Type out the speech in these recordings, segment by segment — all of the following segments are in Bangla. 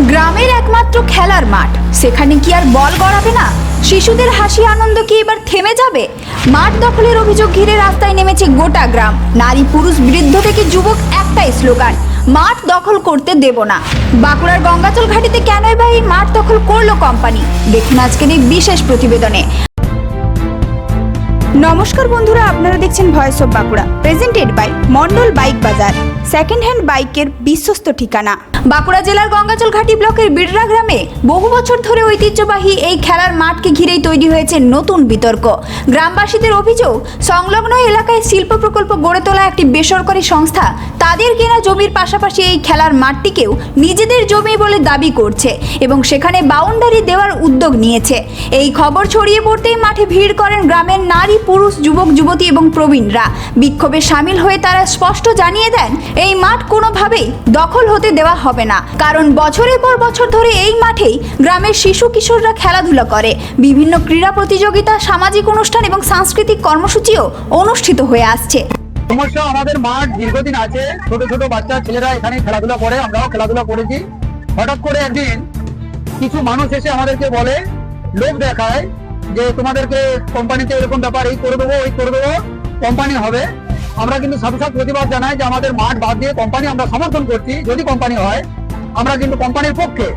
গ্রামের একমাত্র খেলার মাঠ, সেখানে কি আর বল গড়াবে না? শিশুদের হাসি আনন্দ কি এবার থেমে যাবে? মাঠ দখলের অভিযোগ ঘিরে রাস্তায় নেমেছে গোটা গ্রাম। নারী পুরুষ বৃদ্ধ থেকে যুবক একটাই স্লোগান, মাঠ দখল করতে দেব না। বাঁকুড়ার গঙ্গাচল ঘাটিতে কেনই বা এই মাঠ দখল করলো কোম্পানি? দেখুন আজকের এই বিশেষ প্রতিবেদনে। নমস্কার বন্ধুরা, আপনারা দেখছেন voice of Bankura, presented by Mondal bike Bazar, second hand বাইকের বিশ্বস্ত ঠিকানা। বাঁকুড়া জেলার গঙ্গাচল ঘাটি ব্লকের বিড়রা গ্রামে বহু বছর ধরে ঐতিহ্যবাহী এই খেলার মাঠকে ঘিরেই তৈরি হয়েছে নতুন বিতর্ক। গ্রামবাসীদের অভিযোগ, সংলগ্ন এলাকায় শিল্প প্রকল্প গড়ে তোলা একটি বেসরকারি সংস্থা তাদের কেনা জমির পাশাপাশি এই খেলার মাঠটিকেও নিজেদের জমি বলে দাবি করছে এবং সেখানে বাউন্ডারি দেওয়ার উদ্যোগ নিয়েছে। এই খবর ছড়িয়ে পড়তেই মাঠে ভিড় করেন গ্রামের নারী পুরুষ যুবক যুবতী এবং প্রবীণরা। বিক্ষোভে সামিল হয়ে তারা স্পষ্ট জানিয়ে দেন, এই মাঠ কোনোভাবেই দখল হতে দেওয়া হবে না, কারণ বছরের পর বছর ধরে এই মাঠেই গ্রামের শিশু কিশোররা খেলাধুলা করে। বিভিন্ন ক্রীড়া প্রতিযোগিতা, সামাজিক অনুষ্ঠান এবং সাংস্কৃতিক কর্মসূচিও অনুষ্ঠিত হয়ে আসছে। সমস্যা, আমাদের মাঠ দীর্ঘদিন আছে, ছোট ছোট বাচ্চা ছেলেরা এখানে খেলাধুলা করে, আমরাও খেলাধুলা করেছি। হঠাৎ করে একদিন কিছু মানুষ এসে আমাদেরকে বলে, লোক দেখায় যে তোমাদেরকে কোম্পানিতে এরকম ব্যাপার, এই করে দেবো ওই করে দেবো, কোম্পানি হবে। আমরা কিন্তু সাথে সাথে প্রতিবাদ জানাই যে আমাদের মাঠ বাদ দিয়ে কোম্পানি আমরা সমর্থন করছি, যদি কোম্পানি হয় আমরা কিন্তু কোম্পানির পক্ষে,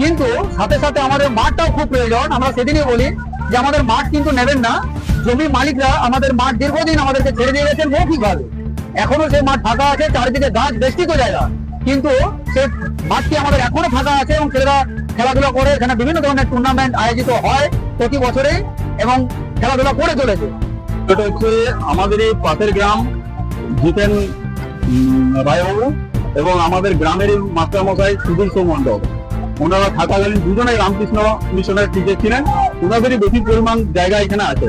কিন্তু সাথে সাথে আমাদের মাঠটাও খুব প্রয়োজন। আমরা সেদিনই বলি যে আমাদের মাঠ কিন্তু নেবেন না। জমি মালিকরা আমাদের মাঠ দীর্ঘদিন আমাদেরকে ছেড়ে দিয়ে গেছেন মৌখিকভাবে, এখনো সেই মাঠ ফাঁকা আছে, চারিদিকে গাছ বেষ্টিত জায়গা, কিন্তু সেই মাঠটি আমাদের এখনো ফাঁকা আছে এবং ছেলেরা খেলাধুলা করে। এখানে বিভিন্ন ধরনের টুর্নামেন্ট আয়োজিত হয় প্রতি বছরেই এবং খেলাধুলা করে চলেছে। এটা হচ্ছে আমাদের এই পাশের গ্রাম জিতেন রায়বাবু এবং আমাদের গ্রামের মাস্টার মশাই সুধীর মণ্ডল, ওনারা থাকাকালীন দুজনেই রামকৃষ্ণ মিশনের টিচার ছিলেন। ওনাদেরই বেশি পরিমাণ জায়গা এখানে আছে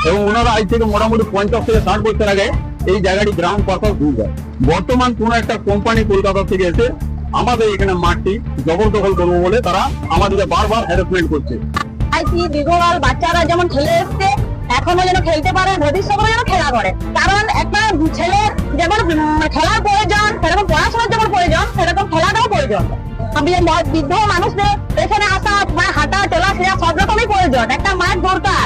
এবং ওনারা আজ থেকে মোটামুটি 50 থেকে 60 বছর আগে এই জায়গাটি গ্রাউন্ড পারপাস দিয়ে যায়। বর্তমান কোন একটা কোম্পানি কলকাতা থেকে এসে আমাদের এখানে মাঠটি জবরদখল করবো বলে তারা আমাদেরকে বারবার হ্যারাসমেন্ট করছে। দীর্ঘকাল বাচ্চারা যেমন খেলে এসছে, এখনো যেন খেলতে পারে, ভবিষ্যতে যেন খেলা করে। কারণ একটা ছেলের যেমন খেলার প্রয়োজন, সেরকম পড়াশোনার যেমন প্রয়োজন, সেরকম খেলাটাও প্রয়োজন। বৃদ্ধ মানুষদের এখানে আসা, হাঁটা চলা ফেরা সব রকমই প্রয়োজন, একটা মাঠ দরকার।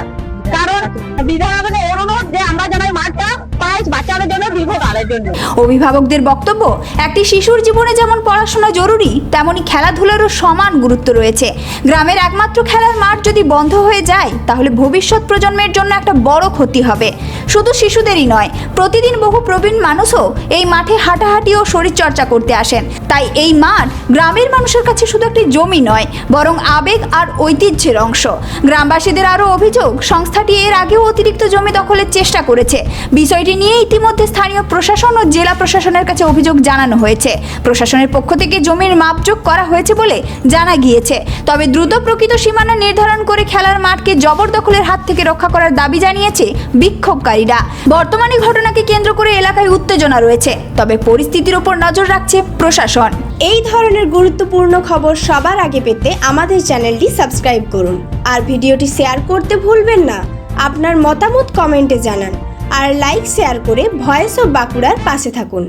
কারণ বিধায়কের অনুরোধ যে আমরা যেন এই মাঠটা পাই বাচ্চাদের জন্য, দীর্ঘকালের জন্য। অভিভাবকদের বক্তব্য, একটি শিশুর জীবনে যেমন পড়াশোনা জরুরি, তেমনি খেলাধুলারও সমান গুরুত্ব রয়েছে। গ্রামের একমাত্র খেলার মাঠ যদি বন্ধ হয়ে যায়, তাহলে ভবিষ্যৎ প্রজন্মের জন্য একটা বড় ক্ষতি হবে। শুধু শিশুদেরই নয়, প্রতিদিন বহু প্রবীণ মানুষও এই মাঠে হাঁটাহাঁটি ও শরীরচর্চা করতে আসেন। তাই এই মাঠ গ্রামের মানুষের কাছে শুধু একটি জমি নয়, বরং আবেগ আর ঐতিহ্যের অংশ। গ্রামবাসীদের আরও অভিযোগ, সংস্থাটি এর আগেও অতিরিক্ত জমি দখলের চেষ্টা করেছে। বিষয়টি নিয়ে ইতিমধ্যে স্থানীয় প্রশাসন ও জেলা প্রশাসনের কাছে অভিযোগ জানানো হয়েছে। প্রশাসনের পক্ষ থেকে জমির মাপজোক করা হয়েছে বলে জানা গিয়েছে। তবে দ্রুত প্রকৃত সীমানা নির্ধারণ করে খেলার মাঠকে জবরদখলের হাত থেকে রক্ষা করার দাবি জানিয়েছে বিক্ষোভকারীরা। বর্তমানে ঘটনাকে কেন্দ্র করে এলাকায় উত্তেজনা রয়েছে, তবে পরিস্থিতির উপর নজর রাখছে প্রশাসন। এই ধরনের গুরুত্বপূর্ণ খবর সবার আগে পেতে আমাদের চ্যানেলটি সাবস্ক্রাইব করুন আর ভিডিওটি শেয়ার করতে ভুলবেন না। আপনার মতামত কমেন্টে জানান আর লাইক শেয়ার করে ভয়েস অফ বাঁকুড়ার পাশে থাকুন।